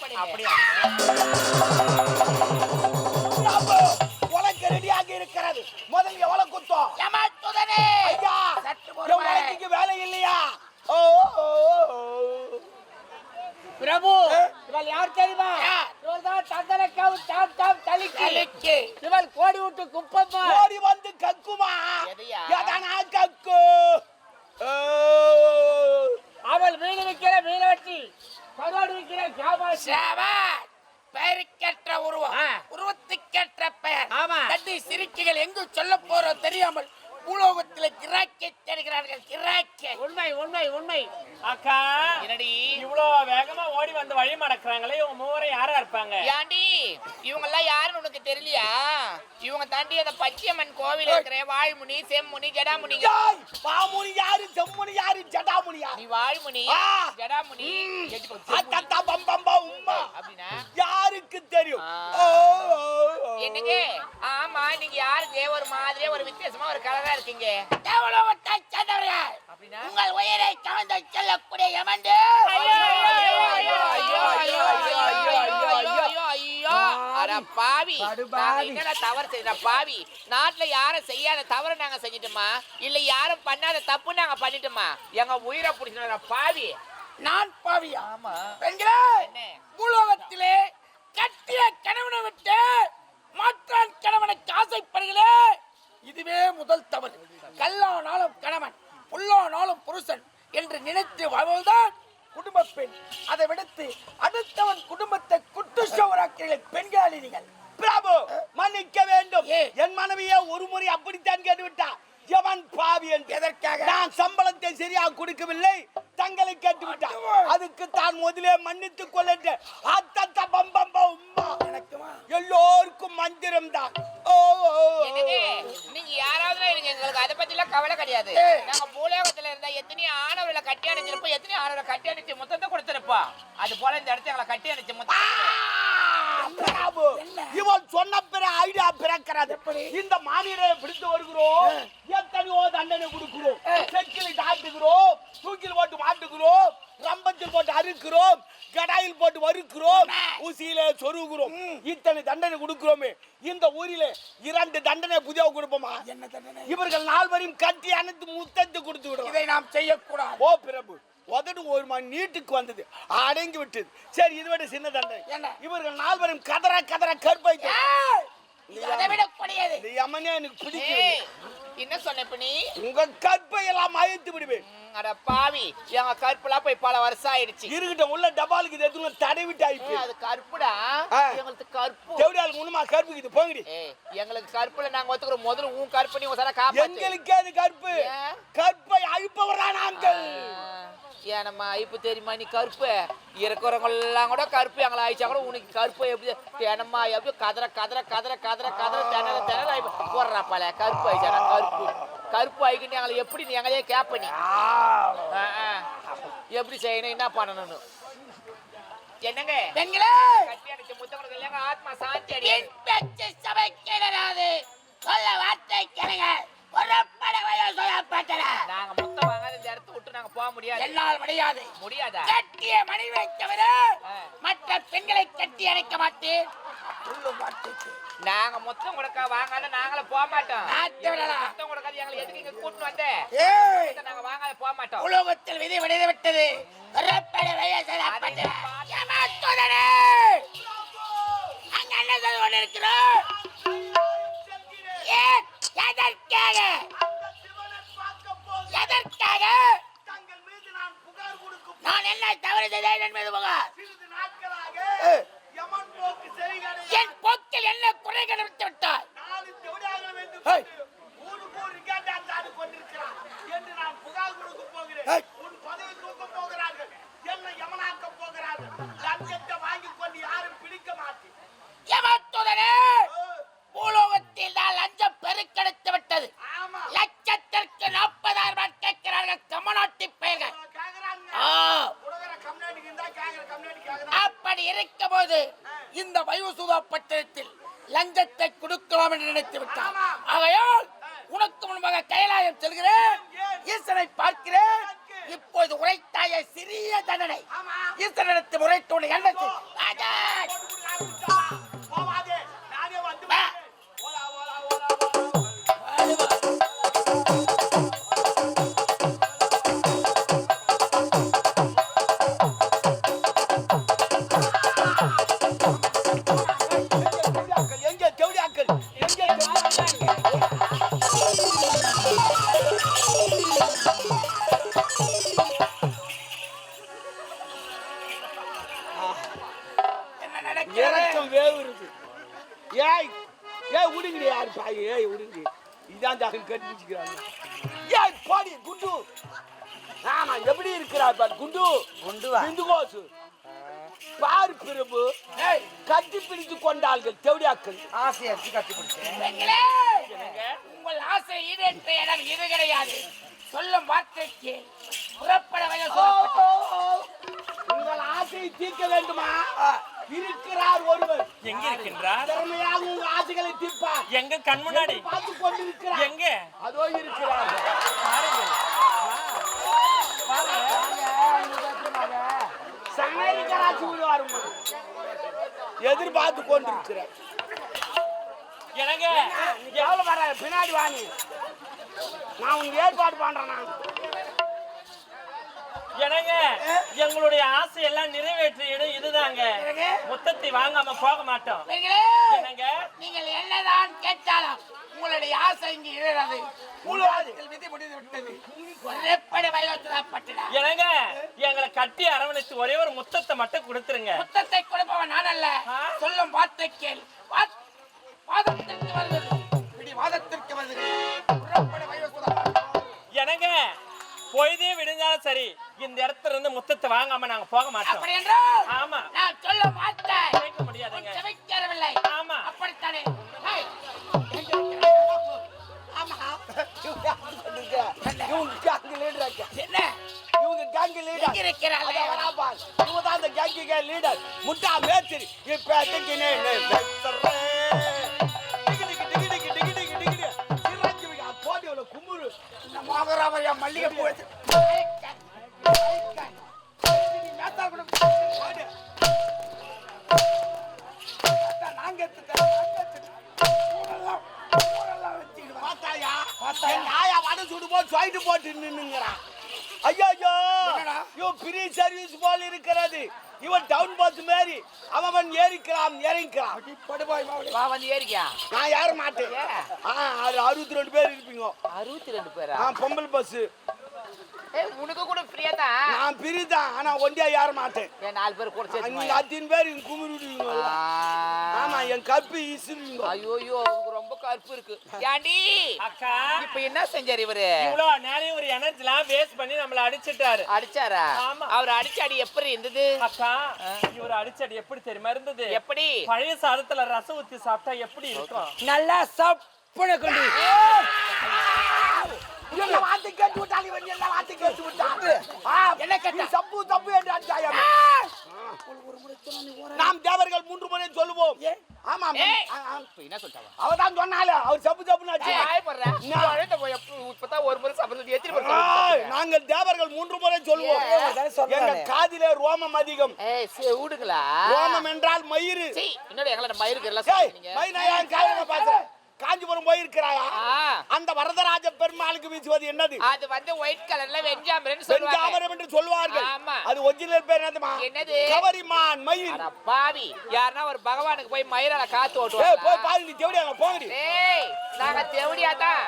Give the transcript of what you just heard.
அப்படியா? உலக்கு ரெடியாக இருக்கிறது. முதல் எவ்வளவு குத்தம்? யமத்துதனே. ஐயா, சற்று என் பொறுமை. உலக்குக்கு வேலை இல்லையா? ஓ ஓ, ஓ. பிரபு, இவள் யார் தெரியுமா? இவள் தான் சந்தனக்காவு டாப் டாப் தலிக்கு. இவள் கோடி விட்டு குப்பம்மா. ஓடி வந்து கக்குமா? எதையா? எதனா கக்கு? ஓ. அவள் மீன் விற்கிற மீனாட்சி, கரோடு விற்கிற வியாபாரி. ஷாபாஷ். பெயருக்கேற்ற உருவம், ஆ. உருவத்துக்கேற்ற பெயர். ஆமா. தட்டி சிரிக்கைகள் எங்கு சொல்ல போறோம் தெரியாமல் பூலோகத்தில் கிராக்கை தேடுகிறார்கள். கிராக்கை. உண்மை உண்மை உண்மை. அக்கா, என்னடி இவ்வளோ வேகமா ஓடி வந்து வழி மடக்குறாங்களே, இவங்க மூவரை யாரா இருப்பாங்க? ஏண்டி இவங்க எல்லாம் யாருன்னு உனக்கு தெரியலையா? இவங்க தாண்டி அந்த பச்சையம்மன் கோவில் இருக்கிற வாழ்முனி, செம்முனி, ஜடாமுனி. ஏய், பாமுனி யாரு, செம்முனி யாரு, ஜடாமுனி யாரு? நீ வாழ்முனி, ஆ. ஜடாமுனி, அத்தத்தா பம்பம்பா உம்மா. அப்படின்னா யாருக்கு தெரியும்? ஆ. ஓ, ஓ, ஓ. என்னங்க? ஆமா, நீங்க யாருக்கு ஒரு மாதிரியே ஒரு வித்தியாசமா ஒரு கலரா இருக்கீங்க. தேவலோகத்தை சேர்ந்தவர்கள். அப்படின்னா உங்கள் உயிரை கவர்ந்து செல்லக்கூடிய யமன்டே. ஐயோ ஐயோ ஐயோ ஐயோ ஐயோ ஐயோ ஐயோ ஐயோ ஐயோ ஐயோ. அட பாவி, நாங்க என்னடா தவறு செய்யற பாவி? நாட்டுல யாரும் செய்யாத தவறு நாங்க செஞ்சிட்டோமா? இல்ல யாரும் பண்ணாத தப்பு நாங்க பண்ணிட்டோமா? எங்க உயிரை பிடிச்சிட பாவி. நான் பாவியா? ஆமா. பெண்களே, பூலோகத்திலே கட்டிய கணவனை விட்டு மாற்றான் கணவனுக்கு ஆசைப்படுகளே, இதுவே முதல் தவறு. கல்லானாலும் கணவன், புல்லானாலும் புருஷன் என்று நினைத்து வாழ்வதுதான் குடும்ப பெண். அதை விடுத்து அடுத்தவன் குடும்பத்தை குட்டுச்சவராக்கிறீர்கள் பெண்களே நீங்கள். பிரபு, மன்னிக்க வேண்டும். என் மனைவியே ஒரு முறை அப்படித்தான் கேட்டுவிட்டா. எவன் பாவி என்று. எதற்காக? நான் சம்பளத்தை சரியாக கொடுக்கவில்லை, தங்களை கேட்டுவிட்டான். அதுக்கு தான் முதலே மன்னித்துக் கொள்ள. அத்தத்த பம்பம்ப உம்மா. எல்லோருக்கும் மந்திரம் தான். ஓ, ஓ, ஓ. நீங்க யாராவது எங்களுக்கு அதை பத்தி எல்லாம் கவலை கிடையாது. நாங்க பூலோகத்துல இருந்தா எத்தனை ஆணவர்களை கட்டி அணைச்சிருப்போம், எத்தனை ஆணவர்களை கட்டி அணைச்சு மொத்தத்தை கொடுத்திருப்போம். அது போல இந்த இடத்துல எங்களை கட்டி அணைச்சு பிரபு, இவன் சொன்ன பிற ஐடியா பிறக்கிறது. இந்த மாநில பிடித்து வருகிறோம், எத்தனையோ தண்டனை கொடுக்கிறோம், செக்கில் ஆட்டுகிறோம், தூக்கில் போட்டு மாட்டுகிறோம், ரம்பத்தில் போட்டு அறுக்கிறோம், கடாயில் போட்டு வறுக்கிறோம், ஊசியில சொருகிறோம். இத்தனை தண்டனை கொடுக்கிறோமே, இந்த ஊரிலே 2 தண்டனை புதிய கொடுப்போமா? என்ன தண்டனை? இவர்கள் 4 பேரையும் கட்டி அணைத்து முத்தத்தை கொடுத்து விடுவோம். இதை நாம் செய்யக்கூடாது. ஓ பிரபு, உதடு ஒரு மணி நீட்டுக்கு வந்தது, அடங்கி விட்டது. சரி, இதை விட சின்ன தண்டனை. இவர்கள் 4 பேரும் கதற கதற கற்பை. அதை விட கூடியது. இந்த யமனே எனக்கு பிடிக்கல. என்ன சொன்ன இப்ப நீ? உங்க கற்பை எல்லாம் அழித்து விடுவேன். அட பாவி, எங்க கற்பெல்லாம் போய் பல வருஷம் ஆயிடுச்சு. இருக்கட்டும், உள்ள டபாலுக்கு இது எதுவும் தடவிட்டு ஆயிடுச்சு. அது கற்புடா. எங்களுக்கு கற்பு தேவடியால் முன்னுமா கற்புக்கு இது போங்கடி. எங்களுக்கு கற்புல நாங்க ஒத்துக்கிறோம். முதல்ல உன் கற்பு நீ உசாரா காப்பாத்து. எங்களுக்கு அது கற்பு. கற்பை அழிப்பவரா நாங்கள். ஏனம்மா இப்ப தெரியுமா நீ கற்பு? இருக்கிறவங்க எல்லாம் கூட கற்பு எங்களை ஆயிடுச்சா கூட உனக்கு கற்பு எப்படி ஏனம்மா எப்படி கதற கதற கதற கதற கதற திணற திணற போடுறா பல கற்பு ஆயிடுச்சா? கற்பு கற்பு ஆகிக்கிட்டு எங்களை எப்படி நீ எங்களையே கேப்ப நீ எப்படி செய்யணும், என்ன பண்ணணும்னு. என்னங்க பெண்களே, கட்டி அடிச்ச முத்தங்களுக்கு இல்லைங்க ஆத்மா சாந்தி அடி. சபை கேளாது சொல்ல வார்த்தை கேளுங்க. நாங்க மொத்தம் வாங்காத இந்த இடத்தை விட்டு நாங்க போக முடியாது. என்னால் முடியாது. முடியாதா? கட்டிய மனைவியை தவிர மற்ற பெண்களை கட்டி அணைக்க மாட்டேன். நாங்க மொத்தம் கொடுக்க வாங்காத நாங்களும் போக மாட்டோம். மொத்தம் கொடுக்காது எங்களை எதுக்கு இங்க கூட்டு வந்த? நாங்க வாங்காத போக மாட்டோம். உலகத்தில் விதி விடைந்து விட்டது. அங்க என்ன சொல்ல கொண்டு இருக்கிறோம்? எதற்காக? எதற்காக? நான் என்ன தவறு செய்தேன் என்பது புகார். என் போக்கில் என்ன குறை கண்டுபிடித்து விட்டாய்? பூலோகத்தில் தான் லஞ்சம் பெருக்கெடுத்து விட்டது. லட்சத்திற்கு 40,000 கேட்கிறார்கள் கமநாட்டி பெயர்கள். அப்படி இருக்கும் போது இந்த வைவசூதா பட்டணத்தில் லஞ்சத்தை கொடுக்கலாம் என்று நினைத்து விட்டார். ஆகையால் உனக்கு முன்பாக கைலாயம் செல்கிறேன், ஈசனை பார்க்கிறேன். இப்போது உரைத்தாய சிறிய தண்டனை ஈசனிடத்தில் உரைத்தோடு என்ன போவாதே, நானே வந்து வா. ஓலா, ஓலா, ஓலா, ஓலா. எங்க தேவடியாக்கள் எங்க என்ன நடக்கிறது? இறக்கம் வேவுறது. ஏய் ஏய் உடுங்கடி யாரு பாய் ஏய் உடுங்கடி இதான் ஜாகல் கட்டிச்சுக்கிறாங்க. ஏய் போடி குண்டு. ஆமா எப்படி இருக்கிறார் பார் குண்டு. குண்டுவா? இந்துகோசு. பார் பிரபு. ஏய் கட்டி பிடித்து கொண்டார்கள் தேவடியாக்கள். ஆசையை எடுத்து கட்டி பிடிச்சேன். பெண்களே, உங்கள் ஆசை ஈடேற்ற இடம் இது கிடையாது. சொல்லும் வார்த்தைக்கு புறப்பட வயது உங்கள் ஆசையை தீர்க்க வேண்டுமா? இருக்கிறார் ஒருவர். எங்க இருக்கின்றார்? திறமையாக உங்க ஆசைகளை தீர்ப்பார். எங்க கண் முன்னாடி? பார்த்து கொண்டிருக்கிறார். எங்க? அதோ இருக்கிறார். சமையல்காராச்சி விடுவார் உங்களுக்கு. எதிர்பார்த்து கொண்டிருக்கிறார். எனக்கு எவ்வளவு வர பின்னாடி வாணி நான் உங்க ஏற்பாடு பண்றேன். நான் எனக்கு எங்களுடைய ஆசை எல்லாம் நிறைவேற்றிய இடம் இதுதாங்க. முத்தத்தை வாங்காம போக மாட்டோம். பெண்களே, என்னங்க? நீங்கள் என்னதான் கேட்டாலும் உங்களுடைய ஆசை இங்கு இழறது. உங்கள் விதி முடிந்து விட்டது. புறப்பட வயது எனக்கு எங்களை கட்டி அரவணைச்சு ஒரே ஒரு முத்தத்தை மட்டும் கொடுத்துருங்க. முத்தத்தை கொடுப்பவன் நான் அல்ல. சொல்லும் வார்த்தை கேள். வாதத்திற்கு வருகிறது. பிடி வாதத்திற்கு வருகிறது. புறப்பட வயது எனக்கு பொய்தே விடுஞ்சாலும் சரி, இந்த இடத்துல இருந்து முத்தத்தை வாங்காம நாங்க போக மாட்டோம். அப்படி என்றால் ஆமா. நான் சொல்லும் வார்த்தை கேட்க முடியாதுங்க. செவிக்கறவில்லை. ஆமா. அப்படித்தானே? ஹேய், ஆமா. இவங்க கேங் லீடர். என்ன இவங்க கேங் லீடர். இங்க இருக்கிறாளே. இவங்க தான் அந்த கேங் லீடர். முட்டா மேத்திரி. இப்ப அடிக்கினே போட்டியோட கும்புரு இந்த மோகராமையா மல்லிகை பூ வச்சு போட்டு நின்னுங்கிறான். ஐயோ இவன் பெரிய சர்வீஸ் போல இருக்கிறது. இவன் டவுன் பஸ் மாரி அவன் ஏறிக்கிறான் இறங்கிக்கிறான். வா வந்து ஏறிக்கியா. நான் யார மாட்டேன். 62 பேர் இருப்பீங்க. 62 பேரா? பொம்பல் பஸ். உனக்கு கூட ஃப்ரீயா தான். நான் பிரிதான். ஆனா ஒண்டியா யார மாட்டேன். 4 பேர் கூட சேர்த்து நீங்க 10 பேர் கும்பிடுவீங்க. ஆமா என் கற்பு இசுவீங்க. ஐயோ ரொம்ப கருப்பு இருக்கு. ஏண்டி அக்கா, இப்ப என்ன செஞ்சாரு இவரு? இவ்வளவு நேரம் ஒரு எனர்ஜிலாம் வேஸ்ட் பண்ணி நம்மள அடிச்சிட்டாரு. அடிச்சாரா? ஆமா. அவர் அடிச்சாடி எப்படி இருந்தது? அக்கா, இவர் அடிச்சடி எப்படி தெரியுமா இருந்தது? எப்படி? பழைய சாதத்துல ரசம் ஊத்தி சாப்பிட்டா எப்படி இருக்கும்? நல்லா சப்புன கொண்டு என்ன வார்த்தை கேட்டு விட்டாங்க. இவன் என்ன வார்த்தை கேட்டு விட்டாங்க. என்ன கேட்டா? தப்பு தப்பு என்று அடிச்சாயம். நாம் தேவர்கள் 3 முறை சொல்லுவோம். ஆமா இப்ப என்ன சொல்றாங்க? அவதான் சொன்னால அவர் சப்பு சப்புன்னு அடிச்சு. இப்பதான் ஒரு முறை சபதத்தை எத்தனை முறை? நாங்கள் தேவர்கள் 3 முறை சொல்லுவோம். எங்க காதிலே ரோமம் அதிகம். விடுங்களா? ரோமம் என்றால் மயிறு. என்னோட எங்களை மயிருக்கு எல்லாம் ஏய், சொன்னீங்க. மயிர் நான் ஏன் காலையில பார்த்தேன். காஞ்சிபுரம் போயிருக்கிறாயா? அந்த வரதராஜ பெருமாளுக்கு வீசுவது என்னது? அது வந்து ஒயிட் கலர்ல வெஞ்சாமரன்னு சொல்லுவாங்க. வெஞ்சாமரம் என்று சொல்வார்கள். ஆமா. அது ஒரிஜினல் பேர் என்னதுமா? என்னது? கவரிமான் மயில். அட பாவி, யாருன்னா ஒரு பகவானுக்கு போய் மயிரால காத்து ஏய் ஓட்டுவாங்க. போய் பாரு நீ தேவடியா போங்கடி. டேய், நாங்க தேவடியா தான்.